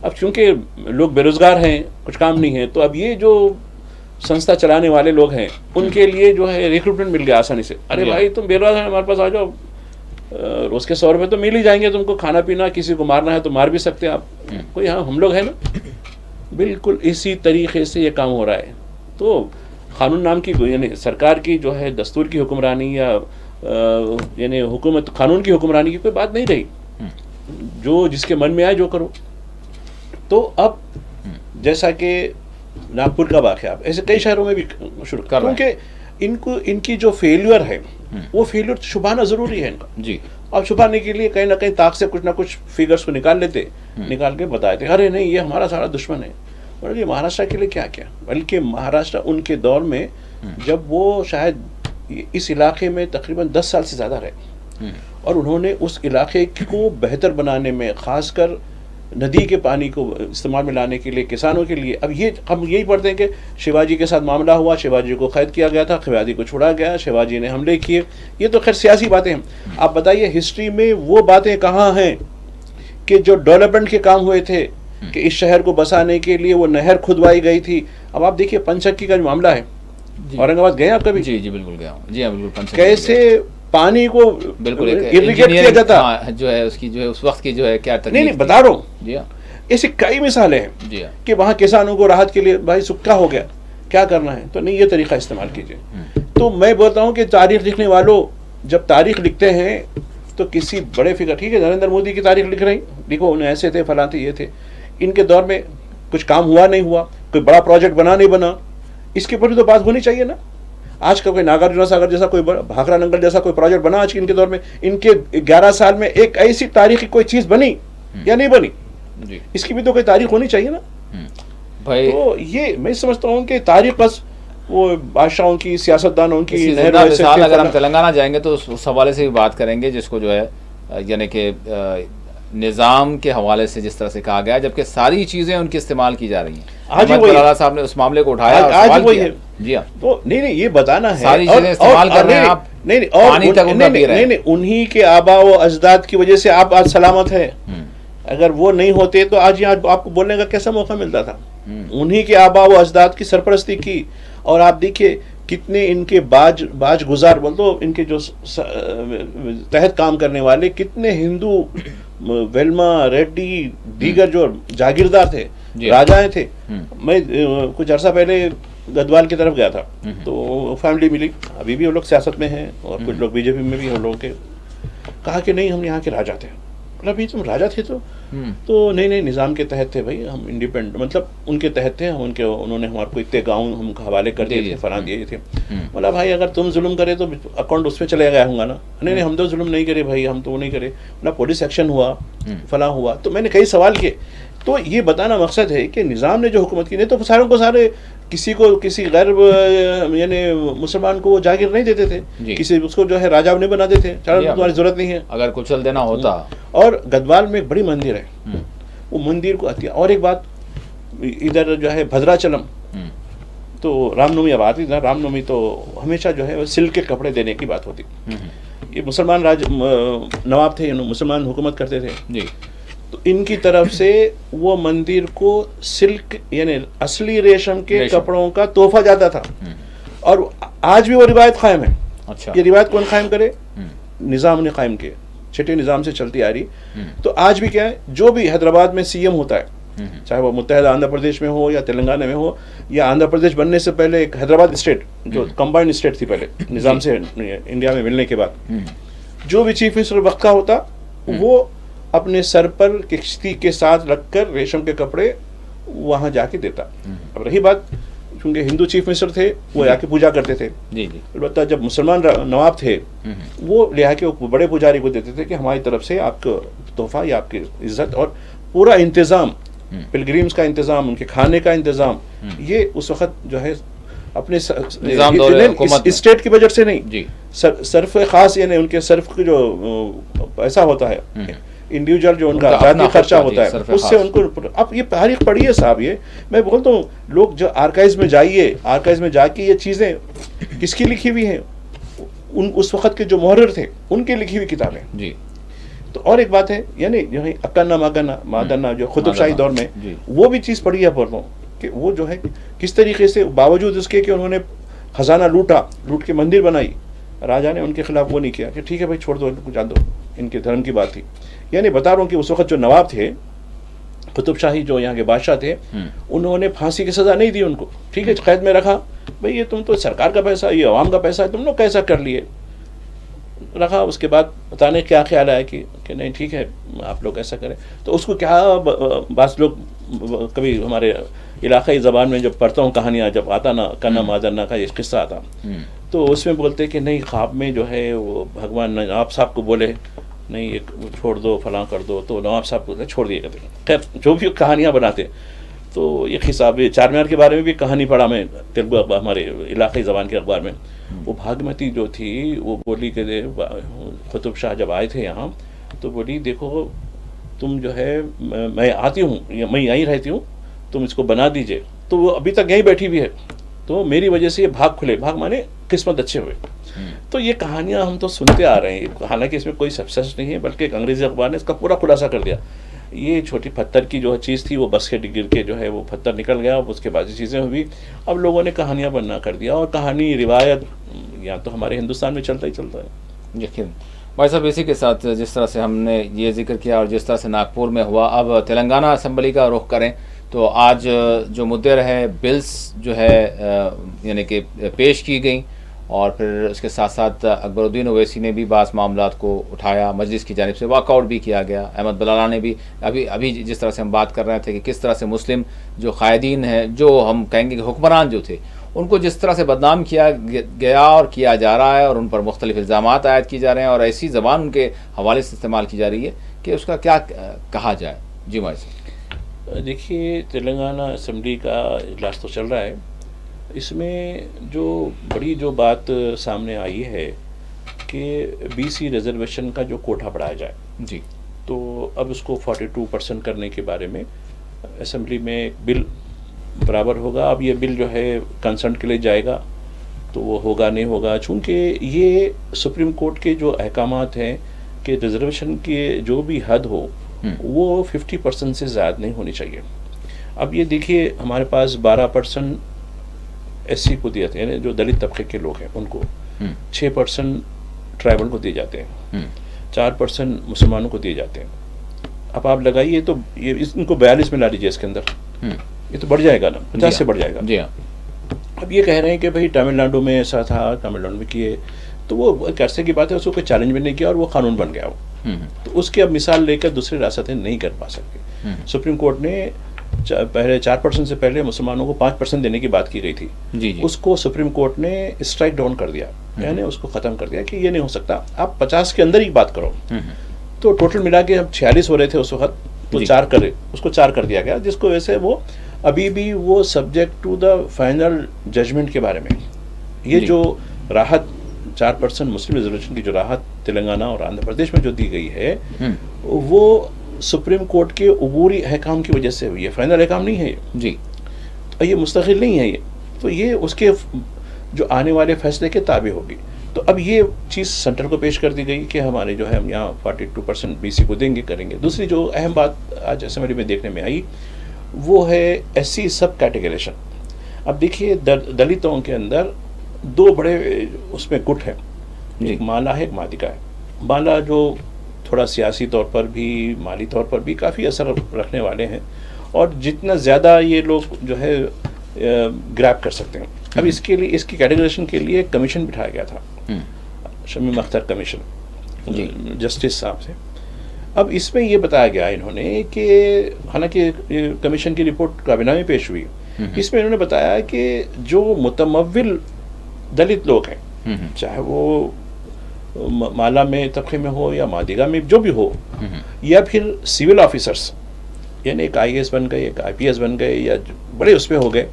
اب چونکہ لوگ بے روزگار ہیں، کچھ کام نہیں ہے، تو اب یہ جو سنستھا چلانے والے لوگ ہیں ان کے لیے جو ہے ریکروٹمنٹ مل گیا آسانی سے. ارے بھائی تم بے روزگار ہمارے پاس آ جاؤ، روز کے 100 روپے تو مل ہی جائیں گے تم کو، کھانا پینا، کسی کو مارنا ہے تو مار بھی سکتے ہیں آپ، کوئی ہاں ہم لوگ ہیں نا. بالکل اسی طریقے سے یہ کام ہو رہا ہے. تو قانون نام کی یعنی سرکار کی جو ہے دستور کی حکمرانی یا یعنی حکومت قانون کی حکمرانی کی کوئی بات نہیں رہی، جو جس کے من میں آئے جو کرو. تو اب جیسا کہ ناگپور کا واقعہ ایسے کئی شہروں میں بھی شروع کر رہے ہیں، کیونکہ ان کی جو فیلیور ہے وہ فیلیور چھپانا ضروری ہے ان کا. جی اور چھپانے کے لیے کہیں نہ کہیں طاق سے کچھ نہ کچھ فگرز کو نکال لیتے، نکال کے بتاتے ارے نہیں یہ ہمارا سارا دشمن ہے. اور یہ مہاراشٹر کے لیے کیا، بلکہ مہاراشٹر ان کے دور میں جب وہ شاید اس علاقے میں تقریباً 10 سال سے زیادہ رہے، اور انہوں نے اس علاقے کو بہتر بنانے میں، خاص کر ندی کے پانی کو استعمال میں لانے کے لیے، کسانوں کے لیے. اب یہ ہم یہی پڑھتے ہیں کہ شیواجی کے ساتھ معاملہ ہوا، شیواجی کو قید کیا گیا تھا، شیواجی کو چھوڑا گیا، شیواجی نے حملے کیے. یہ تو خیر سیاسی باتیں ہیں. آپ بتائیے ہسٹری میں وہ باتیں کہاں ہیں کہ جو ڈیولپمنٹ کے کام ہوئے تھے، کہ اس شہر کو بسانے کے لیے وہ نہر کھدوائی گئی تھی. اب آپ دیکھیے پنچکی کا جو معاملہ ہے، اورنگ آباد گئے آپ کبھی؟ جی بالکل گیا ہوں. جی ہاں بالکل. کیسے پانی کو بالکل irrigate کیا جاتا جو ہے اس کی جو ہے اس وقت کی جو ہے کیا نہیں بتا رہا ہوں. جی ہاں ایسی کئی مثالیں ہیں جی ہاں کہ وہاں کسانوں کو راحت کے لیے بھائی سکھا ہو گیا، کیا کرنا ہے، تو نہیں یہ طریقہ استعمال کیجیے. تو میں بولتا ہوں کہ تاریخ لکھنے والوں جب تاریخ لکھتے ہیں تو کسی بڑے فگر، ٹھیک ہے نریندر مودی کی تاریخ لکھ رہے ہیں، دیکھو انہیں ایسے تھے، فلاں تھے، یہ تھے، ان کے دور میں کچھ کام ہوا نہیں ہوا، کوئی بڑا پروجیکٹ بنا نہیں بنا، اس کے اوپر بھی تو بات ہونی چاہیے نا. آج کا کوئی ناگارجنا ساگر جیسا، کوئی بھاکرا ننگل جیسا کوئی پروجیکٹ بنا آج کے ان کے دور میں، ان کے 11 سال میں ایک ایسی تاریخی کوئی چیز بنی یا نہیں بنی، جی اس کی بھی تو کوئی تاریخ ہونی چاہیے نا بھائی. تو یہ میں سمجھتا ہوں کہ تاریخ بس وہ بادشاہوں کی، سیاستدانوں کی. مثال اگر ہم تلنگانہ جائیں گے تو اس حوالے سے بھی بات کریں گے، جس کو جو ہے یعنی کہ نظام کے حوالے سے جس طرح سے کہا گیا، جبکہ ساری چیزیں ان کی استعمال کی جا رہی ہیں. احمد ملالہ صاحب نے اس معاملے کو اٹھایا اور سوال کیا. جی ہاں تو نہیں یہ بتانا ہے ساری چیزیں استعمال کر رہے ہیں آپ، پانی تک ان کا پی رہے ہیں. انہی کے آبا و اجداد کی وجہ سے آپ آج سلامت ہیں. اگر وہ نہیں ہوتے تو آج یہاں آپ کو بولنے کا کیسا موقع ملتا تھا. انہی کے آبا و اجداد کی سرپرستی کی. اور آپ دیکھیے کتنے ان کے باج گزار بول دو، ان کے جو تحت کام کرنے والے کتنے ہندو، ویلما ریڈی، دیگر جو جاگیردار تھے، راجائیں تھے. میں کچھ عرصہ پہلے گدوال کی طرف گیا تھا تو فیملی ملی، ابھی بھی وہ لوگ سیاست میں ہیں اور کچھ لوگ بی جے پی میں بھی، ہم لوگوں کے کہا کہ نہیں ہم یہاں کے راجا تھے. ابھی تم راجا تھے تو نہیں نظام کے تحت تھے بھائی، ہم انڈیپینڈنٹ مطلب ان کے تحت تھے، ہم انہوں نے ہمارے کو اتنے گاؤں ہم حوالے کر دیے تھے، فلاں دیے تھے. بولا بھائی اگر تم ظلم کرے تو اکاؤنٹ اس میں چلے گیا ہوں گا نا. نہیں ہم تو ظلم نہیں کرے بھائی، ہم تو وہ نہیں کرے. بولا پولیس ایکشن ہوا، فلاں ہوا. تو میں نے کئی سوال کیے. تو یہ بتانا مقصد ہے کہ نظام نے جو حکومت کی، نہیں تو ساروں کو سارے کسی غیر یعنی مسلمان کو وہ جاگیر نہیں دیتے تھے، کسی اس کو جو ہے راجا نہیں بنا دیتے، تمہاری ضرورت نہیں ہے اگر کچل دینا ہوتا. اور گدوال میں ایک بڑی مندر ہے، وہ مندر کو آتی ہے. اور ایک بات ادھر جو ہے بھدراچلم، تو رام نومی اب آتی نا، رام نومی تو ہمیشہ جو ہے سلک کے کپڑے دینے کی بات ہوتی. یہ مسلمان نواب تھے، مسلمان حکومت کرتے تھے، جی تو ان کی طرف سے وہ مندر کو سلک یعنی اصلی ریشم کے کپڑوں کا تحفہ جاتا تھا، اور آج بھی وہ روایت قائم ہے. اچھا یہ روایت کون قائم کرے؟ نظام نے قائم کیا، چھٹے نظام سے چلتی آ رہی. تو آج بھی کیا ہے، جو بھی حیدرآباد میں سی ایم ہوتا ہے، چاہے وہ متحدہ آندھرا پردیش میں ہو یا تلنگانہ میں ہو، یا آندھرا پردیش بننے سے پہلے ایک حیدرآباد اسٹیٹ جو کمبائنڈ اسٹیٹ تھی پہلے نظام سے انڈیا میں ملنے کے بعد، جو بھی چیف منسٹر وقت کا ہوتا وہ اپنے سر پر کشتی کے ساتھ رکھ کر ریشم کے کپڑے وہاں جا کے دیتا. اب رہی بات، کیونکہ ہندو چیف منسٹر تھے وہ آ کے پوجا کرتے تھے، جی جی البتہ جب مسلمان نواب تھے وہ لے کے بڑے پجاری کو دیتے تھے کہ ہماری طرف سے آپ کا تحفہ یا آپ کی عزت اور پورا انتظام، پلگریمز کا انتظام، ان کے کھانے کا انتظام، یہ اس وقت جو ہے اپنے اسٹیٹ کی بجٹ سے نہیں، صرف خاص یعنی ان کے صرف جو پیسہ ہوتا ہے انڈیویجول جو ان کا ذاتی خرچہ ہوتا ہے اس سے ان کو. اب یہ تاریخ پڑھیے صاحب، یہ میں بولتا ہوں لوگ جو آرکائیوز میں جائیے، آرکائیوز میں جا کے یہ چیزیں کس کی لکھی ہوئی ہیں، اس وقت کے جو محرر تھے ان کی لکھی ہوئی کتابیں. جی تو اور ایک بات ہے یعنی اکنا مادنا جو قطب شاہی دور میں وہ بھی چیز پڑھی ہے پڑھوں کہ وہ جو ہے کس طریقے سے باوجود اس کے کہ انہوں نے خزانہ لوٹ کے مندر بنائی، راجا نے ان کے خلاف وہ نہیں کیا کہ ٹھیک ہے بھائی چھوڑ دو، جان دو، ان کے دھرم کی بات تھی. یعنی بتا رہا ہوں کہ اس وقت جو نواب تھے، قطب شاہی جو یہاں کے بادشاہ تھے، انہوں نے پھانسی کی سزا نہیں دی ان کو، ٹھیک ہے قید میں رکھا، بھئی یہ تم تو سرکار کا پیسہ، یہ عوام کا پیسہ ہے، تم لوگ کیسا کر لیے، رکھا. اس کے بعد پتہ نہیں کیا خیال آیا کہ نہیں ٹھیک ہے آپ لوگ ایسا کریں. تو اس کو کیا بعض لوگ کبھی ہمارے علاقائی زبان میں جب پڑھتا ہوں کہانیاں، جب آتا نا کنا مادرنا کا یہ قصہ آتا تو اس میں بولتے کہ نہیں خواب میں جو ہے وہ بھگوان نواب صاحب کو بولے نہیں ایک چھوڑ دو فلاں کر دو، تو نواب صاحب کو چھوڑ دیے کرتے. خیر جو بھی کہانیاں بناتے تو یہ حساب چار مینار کے بارے میں بھی کہانی پڑھا میں تیلگو اخبار ہمارے علاقائی زبان کے اخبار میں. وہ بھاگمتی جو تھی وہ بولی کہ قطب شاہ جب آئے تھے یہاں تو بولی دیکھو تم جو ہے میں آتی ہوں، میں یہیں رہتی ہوں، تم اس کو بنا دیجئے. تو وہ ابھی تک یہیں بیٹھی بھی ہے، تو میری وجہ سے یہ بھاگ کھلے، بھاگ مانے قسمت اچھے ہوئے. تو یہ کہانیاں ہم تو سنتے آ رہے ہیں، حالانکہ اس میں کوئی سبسٹنس نہیں ہے، بلکہ ایک انگریزی اخبار نے اس کا پورا خلاصہ کر دیا. یہ چھوٹی پتھر کی جو چیز تھی وہ بس کے گر کے جو ہے وہ پتھر نکل گیا، اس کے بعد یہ چیزیں ہوئی. اب لوگوں نے کہانیاں بننا کر دیا، اور کہانی روایت یا تو ہمارے ہندوستان میں چلتا ہی چلتا ہے. یقین بھائی صاحب، اسی کے ساتھ جس طرح سے ہم نے یہ ذکر کیا اور جس طرح سے ناگپور میں ہوا، اب تلنگانہ اسمبلی کا رخ کریں تو آج جو مدعے رہے بلز جو ہے یعنی کہ پیش کی گئیں، اور پھر اس کے ساتھ ساتھ اکبر الدین اویسی نے بھی بعض معاملات کو اٹھایا، مجلس کی جانب سے واک آؤٹ بھی کیا گیا. احمد بلالا نے بھی ابھی جس طرح سے ہم بات کر رہے تھے کہ کس طرح سے مسلم جو قائدین ہیں، جو ہم کہیں گے کہ حکمران جو تھے، ان کو جس طرح سے بدنام کیا گیا اور کیا جا رہا ہے، اور ان پر مختلف الزامات عائد کی جا رہے ہیں، اور ایسی زبان ان کے حوالے سے استعمال کی جا رہی ہے کہ اس کا کیا کہا جائے. جی مائی صاحب. دیکھیے تلنگانہ اسمبلی کا اجلاس تو چل رہا ہے، اس میں جو بڑی جو بات سامنے آئی ہے کہ BC ریزرویشن کا جو کوٹا بڑھایا جائے. جی. تو اب اس کو 42% کرنے کے بارے میں اسمبلی میں ایک بل برابر ہوگا. اب یہ بل جو ہے کنسنٹ کے لیے جائے گا تو وہ ہوگا نہیں ہوگا، چونکہ یہ سپریم کورٹ کے جو احکامات ہیں کہ ریزرویشن کی جو بھی حد ہو وہ 50% سے زیادہ نہیں ہونی چاہیے. اب یہ دیکھیے ہمارے پاس 12% SC کو دیے تھے، یعنی جو دلت طبقے کے لوگ ہیں ان کو، 6% ٹرائبل کو دیے جاتے ہیں، 4% مسلمانوں کو دیے جاتے ہیں. اب آپ لگائیے تو یہ ان کو 42 میں لا لیجیے اس کے اندر، یہ تو بڑھ جائے گا نا، 50 سے بڑھ جائے گا. جی ہاں. اب یہ کہہ رہے ہیں کہ بھائی تامل ناڈو میں ایسا تھا، تامل ناڈو میں کیے، تو وہ ایک عرصے کی بات ہے، اس کو کوئی چیلنج بھی نہیں کیا اور وہ قانون بن گیا. تو اس کی اب مثال لے کر دوسری ریاستیں نہیں کر پا سکتے. سپریم کورٹ نے پہلے 4% سے پہلے مسلمانوں کو 5% دینے کی بات کی گئی تھی، اس کو سپریم کورٹ نے اسٹرائک ڈاؤن کر دیا، یعنی اس کو ختم کر دیا کہ یہ نہیں ہو سکتا، آپ 50 کے اندر ہی بات کرو. تو ٹوٹل ملا کے اب 46 ہو رہے تھے اس وقت، تو 4 کرے، اس کو 4 کر دیا گیا، جس کو ویسے وہ ابھی بھی وہ subject to the final judgment کے بارے میں یہ جو راحت 4% مسلم ریزرویشن کی جو راحت تلنگانہ اور آندھرا پردیش میں جو دی گئی ہے وہ سپریم کورٹ کے عبوری احکام کی وجہ سے ہوئی ہے، فائنل احکام نہیں ہے جی، یہ مستقل نہیں ہے یہ، تو یہ اس کے جو آنے والے فیصلے کے تابع ہوگی. تو اب یہ چیز سینٹر کو پیش کر دی گئی کہ ہمارے جو ہے ہم یہاں 42% BC کو دیں گے کریں گے. دوسری جو اہم بات آج اسمبلی میں دیکھنے میں آئی وہ ہے SC سب کیٹیگریشن. اب دیکھیے دلتوں کے اندر دو بڑے اس میں گٹ ہیں, ایک مالا ہے ایک مادکا ہے. مالا جو تھوڑا سیاسی طور پر بھی مالی طور پر بھی کافی اثر رکھنے والے ہیں اور جتنا زیادہ یہ لوگ جو ہے گریب کر سکتے ہیں. اب اس کے لیے اس کی کیٹیگریشن کے لیے ایک کمیشن بٹھایا گیا تھا, شمیم اختر کمیشن جسٹس صاحب سے. اب اس میں یہ بتایا گیا انہوں نے کہ حالانکہ کمیشن کی رپورٹ کابینہ میں پیش ہوئی, اس میں انہوں نے بتایا کہ جو متمول دلت لوگ ہیں, چاہے وہ مالا میں طبقے میں ہو یا مادگا میں جو بھی ہو, یا پھر سول آفیسرس یعنی ایک IAS بن گئے ایک IPS بن گئے یا بڑے اس میں ہو گئے,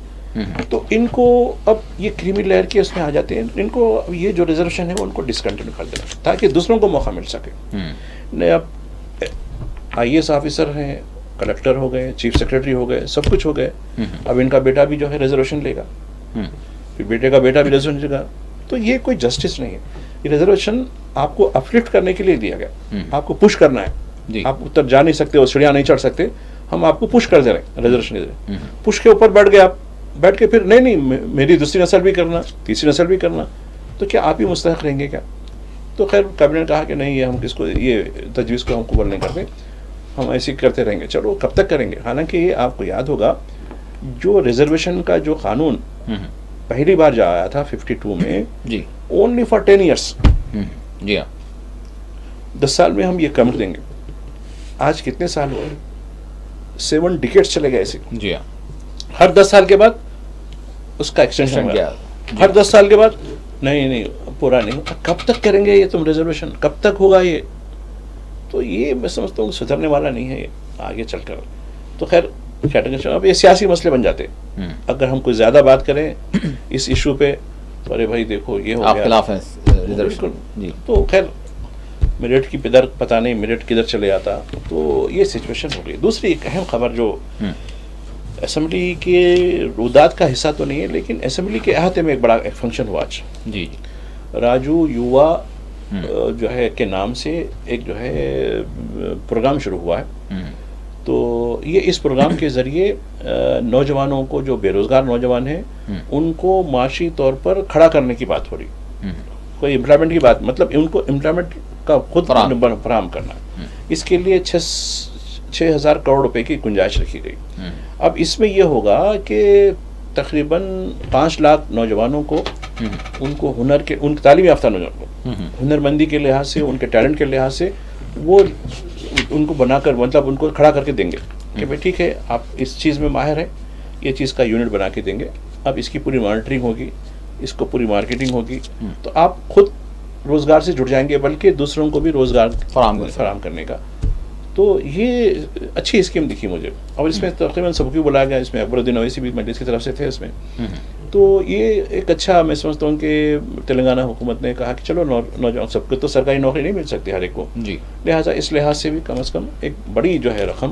تو ان کو اب یہ کریمی لیئر کے اس میں آ جاتے ہیں. ان کو اب یہ جو ریزرویشن ہے وہ ان کو ڈسکنٹینیو کر دینا تاکہ دوسروں کو موقع مل سکے. اب IAS آفیسر ہیں, کلکٹر ہو گئے, چیف سیکرٹری ہو گئے, سب کچھ ہو گئے. اب ان کا بیٹا بھی جو ہے ریزرویشن لے گا, پھر بیٹے کا بیٹا بھی ریزرویشن لے گا. تو یہ کوئی جسٹس نہیں ہے. یہ ریزرویشن آپ کو اپلفٹ کرنے کے لیے دیا گیا, آپ کو پش کرنا ہے. آپ اتر جا نہیں سکتے, وہ سیڑھیاں نہیں چڑھ سکتے, ہم آپ کو پش کر دے رہے ہیں, ریزرویشن دے رہے ہیں. پش کے اوپر بیٹھ گئے آپ, بیٹھ کے پھر نہیں میری دوسری نسل بھی کرنا, تیسری نسل بھی کرنا, تو کیا آپ ہی مستحق رہیں گے کیا؟ تو خیر کابینہ نے کہا کہ نہیں, یہ ہم کس کو یہ تجویز کو ہم قبول نہیں کرتے, ہم ایسے کرتے رہیں گے. چلو کب تک کریں گے؟ حالانکہ یہ آپ کو یاد ہوگا جو ریزرویشن کا جو قانون پہلی بار جو آیا تھا 52 میں, اونلی فار 10 ایئرس, 10 سال میں ہم یہ کم دیں گے. آج کتنے سال ہوئے؟ 7 ڈیکیڈز چلے گئے ایسے. ہر 10 سال کے بعد اس کا ایکسٹینشن گیا, ہر 10 سال کے بعد نہیں پورا نہیں. کب تک کریں گے یہ تم ریزرویشن, کب تک ہوگا یہ؟ تو یہ میں سمجھتا ہوں سدھرنے والا نہیں ہے یہ آگے چل کر. تو خیر اب یہ سیاسی مسئلے بن جاتے ہیں. اگر ہم کوئی زیادہ بات کریں اس ایشو پہ تو ارے بھائی دیکھو یہ ہو گیا, تو خیر میرٹ کی پتہ نہیں میرٹ کدھر چلے جاتا. تو یہ سچویشن ہو گئی. دوسری ایک اہم خبر جو اسمبلی کے رودات کا حصہ تو نہیں ہے لیکن اسمبلی کے احاطے میں ایک بڑا ایک فنکشن ہوا آج. راجو یووا جو ہے کے نام سے ایک جو ہے پروگرام شروع ہوا ہے. تو یہ اس پروگرام کے ذریعے نوجوانوں کو جو بے روزگار نوجوان ہیں ان کو معاشی طور پر کھڑا کرنے کی بات ہو رہی, کوئی امپلائمنٹ کی بات, مطلب ان کو امپلائمنٹ کا خود فراہم کرنا. اس کے لیے 6,000 کروڑ روپے کی گنجائش رکھی گئی. اب اس میں یہ ہوگا کہ تقریباً 5 لاکھ نوجوانوں کو ان کو ہنر کے, ان تعلیم یافتہ نوجوانوں کو ہنر مندی کے لحاظ سے, ان کے ٹیلنٹ کے لحاظ سے وہ ان کو بنا کر مطلب ان کو کھڑا کر کے دیں گے کہ بھائی ٹھیک ہے آپ اس چیز میں ماہر ہیں, یہ چیز کا یونٹ بنا کے دیں گے. اب اس کی پوری مانیٹرنگ ہوگی, اس کو پوری مارکیٹنگ ہوگی, تو آپ خود روزگار سے جڑ جائیں گے بلکہ دوسروں کو بھی روزگار فراہم کرنے کا. تو یہ اچھی اسکیم دکھی مجھے. اور اس میں تقریباً سب کو بلایا گیا, اس میں اکبر الدین اویسی بھی مجلس کی طرف سے تھے اس میں. تو یہ ایک اچھا, میں سمجھتا ہوں کہ تلنگانہ حکومت نے کہا کہ چلو نوجوان سب کو تو سرکاری نوکری نہیں مل سکتی ہر ایک کو, لہٰذا اس لحاظ سے بھی کم از کم ایک بڑی جو ہے رقم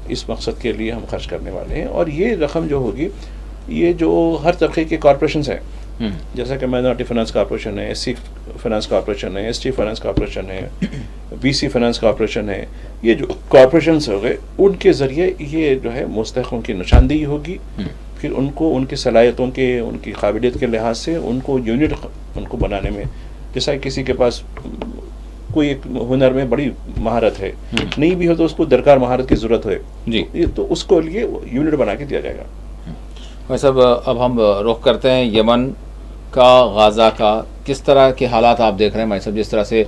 اس مقصد کے لیے ہم خرچ کرنے والے ہیں. اور یہ رقم جو ہوگی یہ جو ہر طبقے کے کارپوریشنز ہیں, جیسا کہ مائنورٹی فائنانس کارپوریشن ہے, SC فائنانس کارپوریشن ہے, ST فائنانس کارپوریشن ہے, BC فائنانس کارپوریشن ہے, یہ جو کارپوریشنز ہو گئے ان کے ذریعے یہ جو ہے مستحقوں کی نشاندہی ہوگی. پھر ان کو ان کی صلاحیتوں کے, ان کی قابلیت کے لحاظ سے ان کو یونٹ ان کو بنانے میں, جیسا کسی کے پاس کوئی ایک ہنر میں بڑی مہارت ہے, نہیں بھی ہو تو اس کو درکار مہارت کی ضرورت ہے, تو اس کو لیے یونٹ بنا کے دیا جائے گا. بھائی صاحب اب ہم رخ کرتے ہیں یمن کا, غازہ کا. کس طرح کے حالات آپ دیکھ رہے ہیں بھائی صاحب؟ جس طرح سے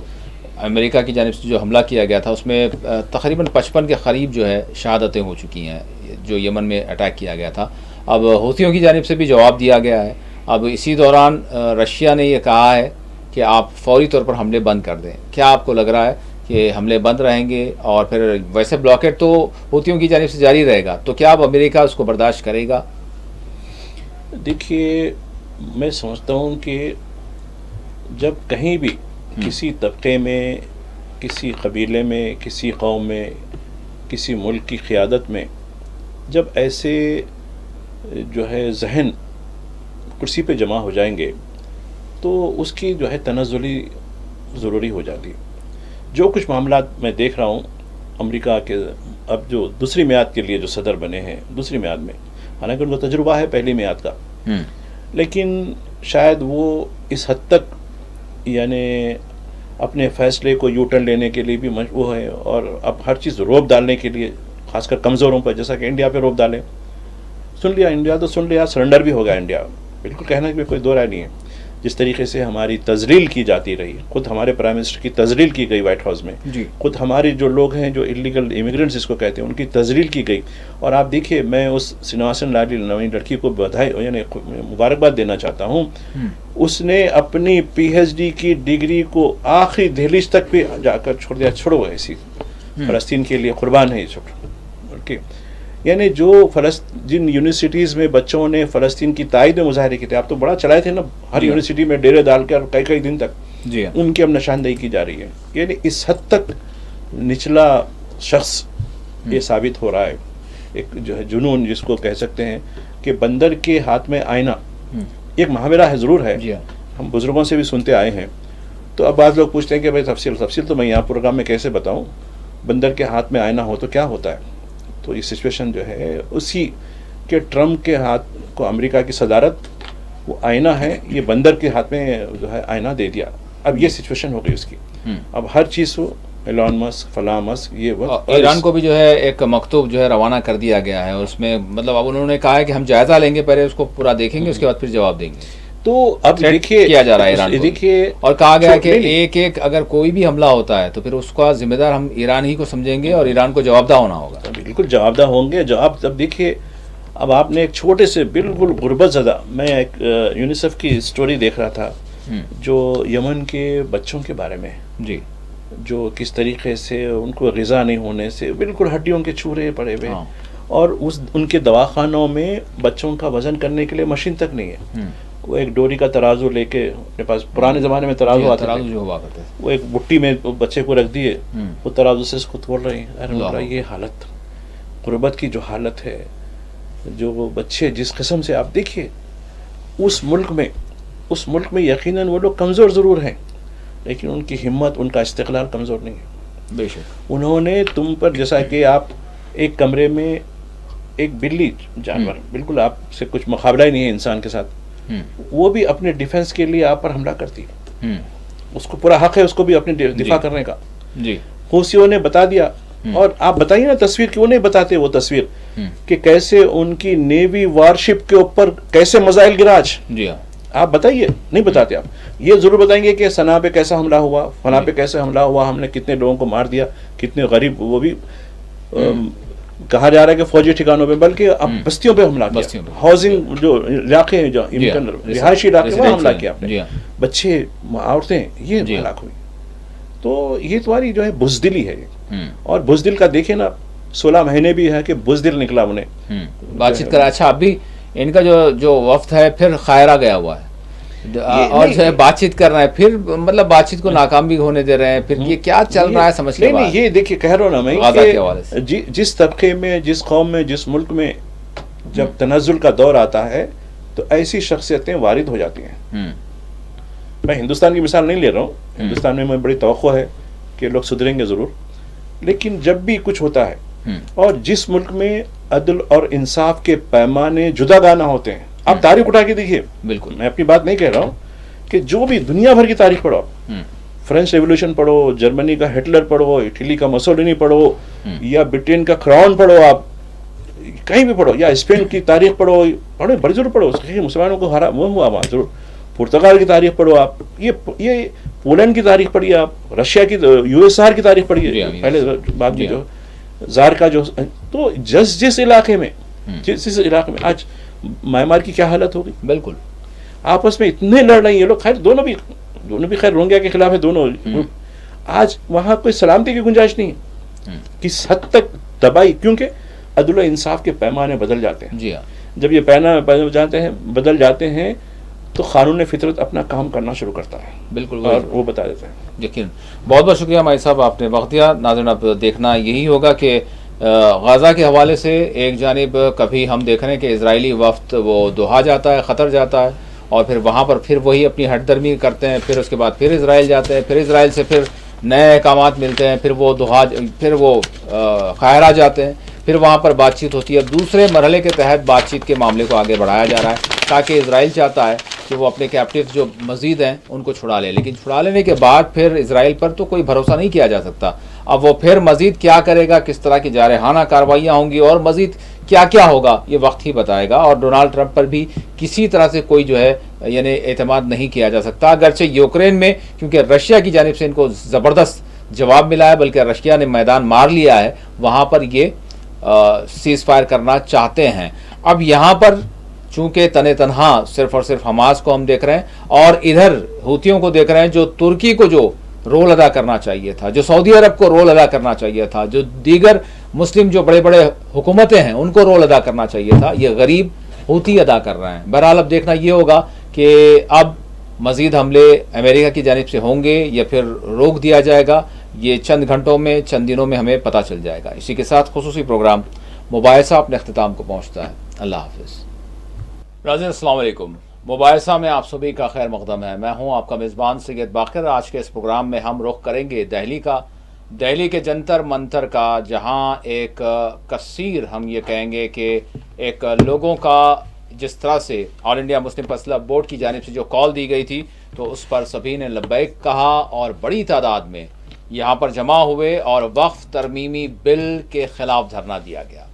امریکہ کی جانب سے جو حملہ کیا گیا تھا اس میں تقریباً 55 کے قریب جو ہے شہادتیں ہو چکی ہیں جو یمن میں اٹیک کیا گیا تھا. اب حوثیوں کی جانب سے بھی جواب دیا گیا ہے. اب اسی دوران رشیا نے یہ کہا ہے کہ آپ فوری طور پر حملے بند کر دیں. کیا آپ کو لگ رہا ہے کہ حملے بند رہیں گے اور پھر ویسے بلاکیٹ تو حوثیوں کی جانب سے جاری رہے گا, تو کیا اب امریکہ اس کو برداشت کرے گا؟ دیکھیے میں سمجھتا ہوں کہ جب کہیں بھی کسی طبقے میں, کسی قبیلے میں, کسی قوم میں, کسی ملک کی قیادت میں جب ایسے جو ہے ذہن کرسی پہ جمع ہو جائیں گے تو اس کی جو ہے تنزلی ضروری ہو جاتی ہے. جو کچھ معاملات میں دیکھ رہا ہوں امریکہ کے اب جو دوسری میعاد کے لیے جو صدر بنے ہیں دوسری میعاد میں، حالانکہ ان کو تجربہ ہے پہلی میعاد کا، لیکن شاید وہ اس حد تک یعنی اپنے فیصلے کو یو ٹرن لینے کے لیے بھی وہ ہے، اور اب ہر چیز روب ڈالنے کے لیے خاص کر کمزوروں پر، جیسا کہ انڈیا پہ روب ڈالیں. سن لیا انڈیا تو سن لیا، سرنڈر بھی ہو گیا انڈیا، بالکل کہنے میں کوئی دو رائے نہیں ہے. جس طریقے سے ہماری تذلیل کی جاتی رہی، خود ہمارے پرائم منسٹر کی تذلیل کی گئی وائٹ ہاؤس میں، خود ہماری جو لوگ ہیں جو ایلیگل امیگرینٹس جس کو کہتے ہیں ان کی تذلیل کی گئی. اور آپ دیکھیے میں اس سنواسن لاڈی نویں لڑکی کو بدھائی یعنی مبارکباد دینا چاہتا ہوں. اس نے اپنی پی ایچ ڈی کی ڈگری کو آخری دہلیز تک پہ جا کر چھوڑ دیا. چھوڑو ایسی فلسطین کے لیے قربان ہے یہ چھوڑ. یعنی جو جن یونیورسٹیز میں بچوں نے فلسطین کی تائید میں مظاہرے کیے تھے، آپ تو بڑا چلائے تھے نا ہر یونیورسٹی میں ڈیرے ڈال کر کئی دن تک، ان کی اب نشاندہی کی جا رہی ہے. یعنی اس حد تک نچلا شخص یہ ثابت ہو رہا ہے. ایک جو ہے جنون جس کو کہہ سکتے ہیں کہ بندر کے ہاتھ میں آئینہ، ایک محاورہ ہے ضرور ہے، ہم بزرگوں سے بھی سنتے آئے ہیں. تو اب بعض لوگ پوچھتے ہیں کہ بھائی تفصیل تو میں یہاں پروگرام میں کیسے بتاؤں. بندر کے ہاتھ میں آئینہ ہو تو کیا ہوتا ہے؟ تو یہ سچویشن جو ہے اسی کہ ٹرمپ کے ہاتھ کو امریکہ کی صدارت وہ آئینہ ہے، یہ بندر کے ہاتھ میں جو ہے آئینہ دے دیا. اب یہ سچویشن ہو گئی اس کی. اب ہر چیز ہو ایلان مسک فلاں مسک یہ وقت. ایران کو بھی جو ہے ایک مکتوب جو ہے روانہ کر دیا گیا ہے، اس میں مطلب اب انہوں نے کہا ہے کہ ہم جائزہ لیں گے، پہلے اس کو پورا دیکھیں گے، اس کے بعد پھر جواب دیں گے. تو اب دیکھیے کیا جا رہا ہے ایران کو، دیکھیے اور کہا گیا کہ ایک اگر کوئی بھی حملہ ہوتا ہے تو پھر اس کا ذمہ دار ہم ایران ہی کو سمجھیں گے اور ایران کو جواب دہ ہونا ہوگا. بالکل جواب دہ ہوں گے. جواب اب دیکھیے اب آپ نے ایک چھوٹے سے بالکل غربت زدہ، میں ایک یونیسیف کی اسٹوری دیکھ رہا تھا جو یمن کے بچوں کے بارے میں، جی، جو کس طریقے سے ان کو غذا نہیں ہونے سے بالکل ہڈیوں کے چورے پڑے ہوئے، اور ان کے دواخانوں میں بچوں کا وزن کرنے کے لیے مشین تک نہیں ہے. وہ ایک ڈوری کا ترازو لے کے اپنے پاس، پرانے زمانے میں ترازو آتا تھا، وہ ایک بٹی میں بچے کو رکھ دیے، وہ ترازو سے اس کو توڑ رہے ہیں. یہ حالت غربت کی جو حالت ہے، جو وہ بچے جس قسم سے آپ دیکھیے اس ملک میں یقیناً وہ لوگ کمزور ضرور ہیں، لیکن ان کی ہمت، ان کا استقلال کمزور نہیں ہے. بے شک انہوں نے تم پر، جیسا کہ آپ ایک کمرے میں ایک بلی جانور بالکل آپ سے کچھ مقابلہ ہی نہیں ہے انسان کے ساتھ، وہ بھی اپنے ڈیفنس کے لیے آپ پر حملہ کرتی ہے. اس کو پورا حق ہے اس کو بھی اپنے دفاع کرنے کا. حوثیوں نے بتا دیا. اور آپ بتائیے نا تصویر کیوں نہیں بتاتے، وہ تصویر کہ کیسے ان کی نیوی وارشپ کے اوپر کیسے میزائل گرا. جی ہاں آپ بتائیے، نہیں بتاتے. آپ یہ ضرور بتائیں گے کہ سنا پہ کیسا حملہ ہوا، فلاں پہ کیسے حملہ ہوا، ہم نے کتنے لوگوں کو مار دیا، کتنے غریب، وہ بھی کہا جا رہا ہے کہ فوجی ٹھکانوں پہ، بلکہ اب بستیوں پہ حملہ کیا، ہاؤسنگ جو علاقے ہیں، جو رہائشی علاقے وہاں حملہ کیا آپ نے، بچے عورتیں یہ ہلاک ہوئی. تو یہ تمہاری جو ہے بزدلی ہے. اور بزدل کا دیکھیں نا 16 مہینے بھی ہے کہ بزدل نکلا انہیں بات چیت کرا. اچھا اب بھی ان کا جو وفد ہے پھر قاہرہ گیا ہوا ہے اور جو ہے بات چیت کر رہے ہیں، پھر مطلب بات چیت کو ناکام بھی ہونے دے رہے ہیں. پھر یہ کیا چل رہا ہے سمجھ کے نہیں. یہ دیکھیے کہہ رہا ہوں نا میں کہ جس طبقے میں، جس قوم میں، جس ملک میں جب تنزل کا دور آتا ہے تو ایسی شخصیتیں وارد ہو جاتی ہیں. میں ہندوستان کی مثال نہیں لے رہا ہوں، ہندوستان میں بڑی توقع ہے کہ لوگ سدھریں گے ضرور، لیکن جب بھی کچھ ہوتا ہے اور جس ملک میں عدل اور انصاف کے پیمانے جدا گانا ہوتے ہیں، آپ تاریخ اٹھا کے دیکھیے. بالکل میں اپنی بات نہیں کہہ رہا ہوں کہ جو بھی دنیا بھر کی تاریخ پڑھو، فرینچ ریولوشن پڑھو، جرمنی کا ہٹلر پڑھو، اٹلی کا مسولینی پڑھو، یا برٹین کا کراؤن پڑھو، آپ کہیں بھی پڑھو، یا اسپین کی تاریخ پڑھو، بڑی ضرور پڑھو، مسلمانوں کو ہرا وہ ہوا وہاں ضرور. پرتگال کی تاریخ پڑھو آپ، یہ پولینڈ کی تاریخ پڑھیے آپ، رشیا کی USSR کی تاریخ پڑھیے پہلے بعد میں جو زار کا جو. تو جس علاقے میں آج میانمار کی کیا حالت ہوگی. بالکل آپس میں اتنے لڑ رہے ہیں یہ لوگ، خیر دونوں بھی خیر روہنگیا کے خلاف ہے دونوں. آج وہاں کوئی سلامتی کی گنجائش نہیں ہے. کس حد تک تباہی، کیونکہ عدل و انصاف کے پیمانے بدل جاتے ہیں. جی ہاں جب یہ پیمانے بدل جاتے ہیں تو قانون فطرت اپنا کام کرنا شروع کرتا ہے. بالکل اور وہ بتا دیتا ہے. یقین. بہت بہت شکریہ مائی صاحب، آپ نے وقت دیا. ناظرین اب دیکھنا یہی ہوگا کہ غزہ کے حوالے سے ایک جانب کبھی ہم دیکھ رہے ہیں کہ اسرائیلی وفد وہ دوحہ جاتا ہے، قطر جاتا ہے، اور پھر وہاں پر پھر وہی اپنی ہٹ درمی کرتے ہیں، پھر اس کے بعد پھر اسرائیل جاتے ہیں، پھر اسرائیل سے پھر نئے احکامات ملتے ہیں، پھر وہ قاہرہ جاتے ہیں، پھر وہاں پر بات چیت ہوتی ہے۔ دوسرے مرحلے کے تحت بات چیت کے معاملے کو آگے بڑھایا جا رہا ہے تاکہ اسرائیل چاہتا ہے کہ وہ اپنے کیپٹیوز جو مزید ہیں ان کو چھڑا لے، لیکن چھڑا لینے کے بعد پھر اسرائیل پر تو کوئی بھروسہ نہیں کیا جا سکتا۔ اب وہ پھر مزید کیا کرے گا، کس طرح کی جارحانہ کارروائیاں ہوں گی اور مزید کیا کیا ہوگا، یہ وقت ہی بتائے گا۔ اور ڈونالڈ ٹرمپ پر بھی کسی طرح سے کوئی جو ہے یعنی اعتماد نہیں کیا جا سکتا، اگرچہ یوکرین میں کیونکہ رشیا کی جانب سے ان کو زبردست جواب ملا ہے، بلکہ رشیا نے میدان مار لیا ہے، وہاں پر یہ سیز فائر کرنا چاہتے ہیں۔ اب یہاں پر چونکہ تنہا صرف اور صرف حماس کو ہم دیکھ رہے ہیں اور ادھر حوثیوں کو دیکھ رہے ہیں، جو ترکی کو جو رول ادا کرنا چاہیے تھا، جو سعودی عرب کو رول ادا کرنا چاہیے تھا، جو دیگر مسلم جو بڑے بڑے حکومتیں ہیں ان کو رول ادا کرنا چاہیے تھا، یہ غریب حوثی ادا کر رہے ہیں۔ بہرحال اب دیکھنا یہ ہوگا کہ اب مزید حملے امریکہ کی جانب سے ہوں گے یا پھر روک دیا جائے گا، یہ چند گھنٹوں میں چند دنوں میں ہمیں پتہ چل جائے گا۔ اسی کے ساتھ خصوصی پروگرام مباحثہ اپنے اختتام کو پہنچتا ہے۔ اللہ حافظ۔ ناظرین السلام علیکم، مباحثہ میں آپ سبھی کا خیر مقدم ہے۔ میں ہوں آپ کا میزبان سید باقر۔ آج کے اس پروگرام میں ہم رخ کریں گے دہلی کے جنتر منتر کا، جہاں ایک کثیر ہم یہ کہیں گے کہ ایک لوگوں کا جس طرح سے آل انڈیا مسلم پرسنل بورڈ کی جانب سے جو کال دی گئی تھی تو اس پر سبھی نے لبیک کہا اور بڑی تعداد میں یہاں پر جمع ہوئے اور وقف ترمیمی بل کے خلاف دھرنا دیا گیا۔